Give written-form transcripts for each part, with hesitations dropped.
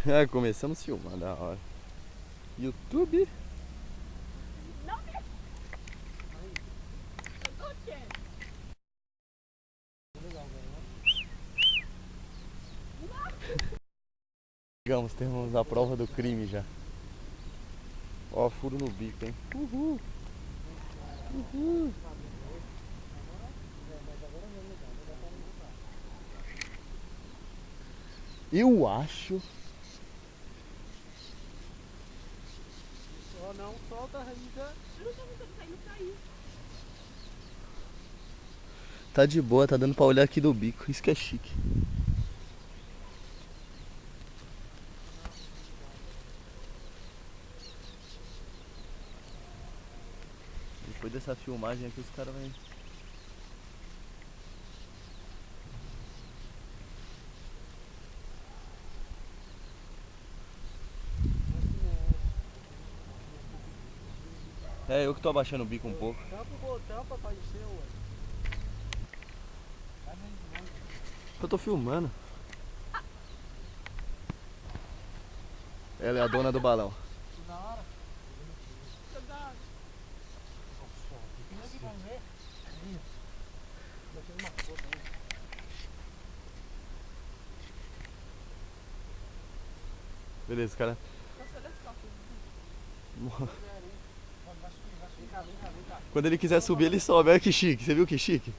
Ah, começamos a filmar, da hora. YouTube? Não me... Eu tô aqui. Chegamos, temos a prova do crime já. Ó, furo no bico, hein? Uhul! Uhul! Eu acho. Ó, não, solta a Raíza. Eu não tô tentando sair, não caiu. Tá de boa, tá dando pra olhar aqui do bico. Isso que é chique. Depois dessa filmagem aqui, os caras vão. É, eu que tô abaixando o bico um pouco. Tampa o botão pra aparecer, ué. Eu tô filmando. Ela é a dona do balão. Da hora. Cuidado. Vem aqui pra ver. Aí. Botei uma foto aí. Beleza, cara. Nossa, olha só. Vem cá, vem cá, vem cá. Quando ele quiser subir, ele sobe. Olha que chique. Você viu que chique?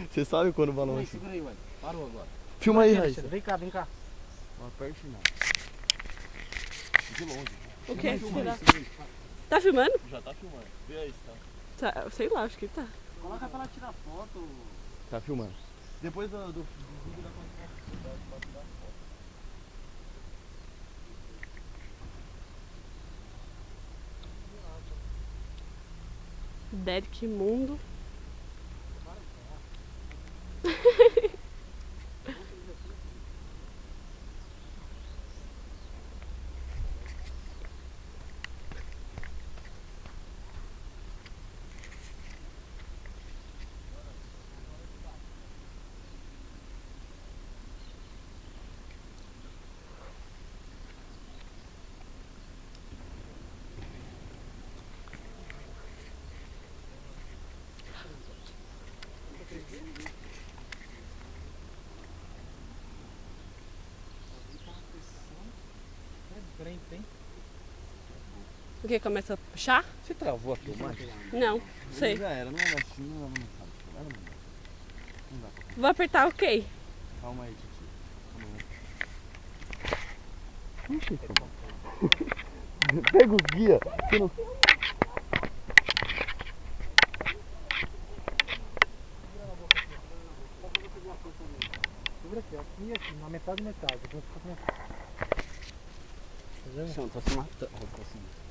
Você sabe quando o balão é assim. Segura aí, ué. Parou agora. Filma aí, Aqui, Raíssa. Alexandre. Vem cá, vem cá. Não aperte não. De longe. O que? Filma aí, Será? segura aí. Tá filmando? Já tá filmando. Vê aí se tá. Tá, sei lá, acho que tá. Coloca pra ela tirar foto. Tá filmando. Depois do vídeo da pra tirar foto. Derek Mundo. Hein? O que? Começa a puxar? Você travou a filmagem? Não, sei. Já era, não era assim, não era não dá. Não dá pra. Vou apertar ok. Calma aí, Titi. Ixi, tá bom. Pega os guia. Você não... Segura aqui, ó. Aqui, aqui, na metade, metade. Depois fica com... Tá vendo? Não, tô se matando.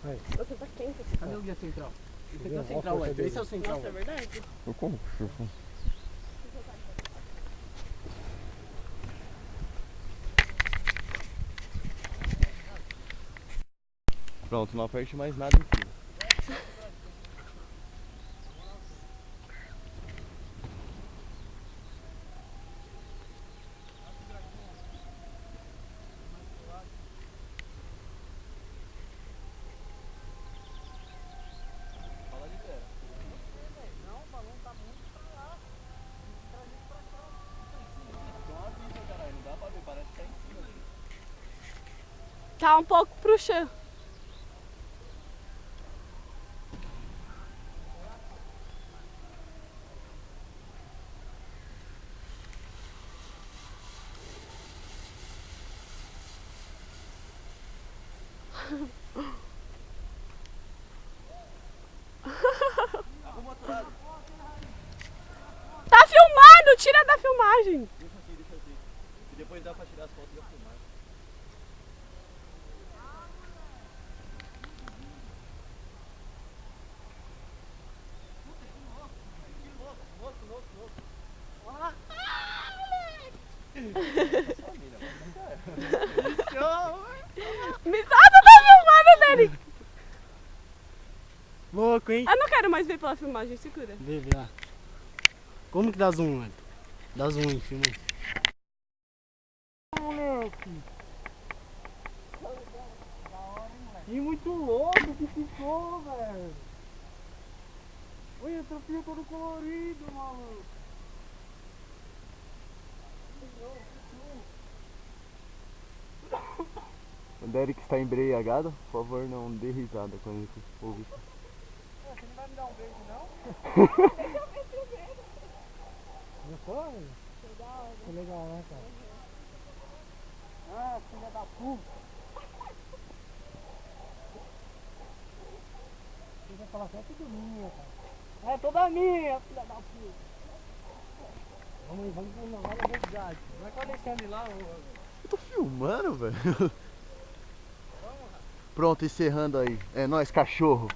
Aí. Você tá quente assim. Cadê o guia central? Esse aqui é Ó, o central, ó, ué. tá Esse é o central. Nossa, é verdade? Eu como? Pronto, não aperte mais nada em cima. Tá um pouco pro chão. Tá filmando! Tira da filmagem! Deixa assim. E depois dá pra tirar as fotos da filmagem. Misada tá filmando, Derek! Louco, hein? Eu não quero mais ver pela filmagem, segura. Vê lá. Como que dá zoom, velho? Dá zoom em filme aí. Moleque. E muito louco que ficou, velho. Olha, teu fio todo colorido, maluco. O Derek está embriagado, por favor não dê risada quando ele ouvir. Você não vai me dar um beijo, não? Gostou, velho? Foi legal, né, cara? Ah, filha da puta. Você vai falar assim, é tudo minha, cara. É toda minha, filha da puta. Vamos pro negócio da resgate. Vai com o Alexandre lá, Eu tô filmando, velho. Pronto, encerrando aí. É nóis, cachorro.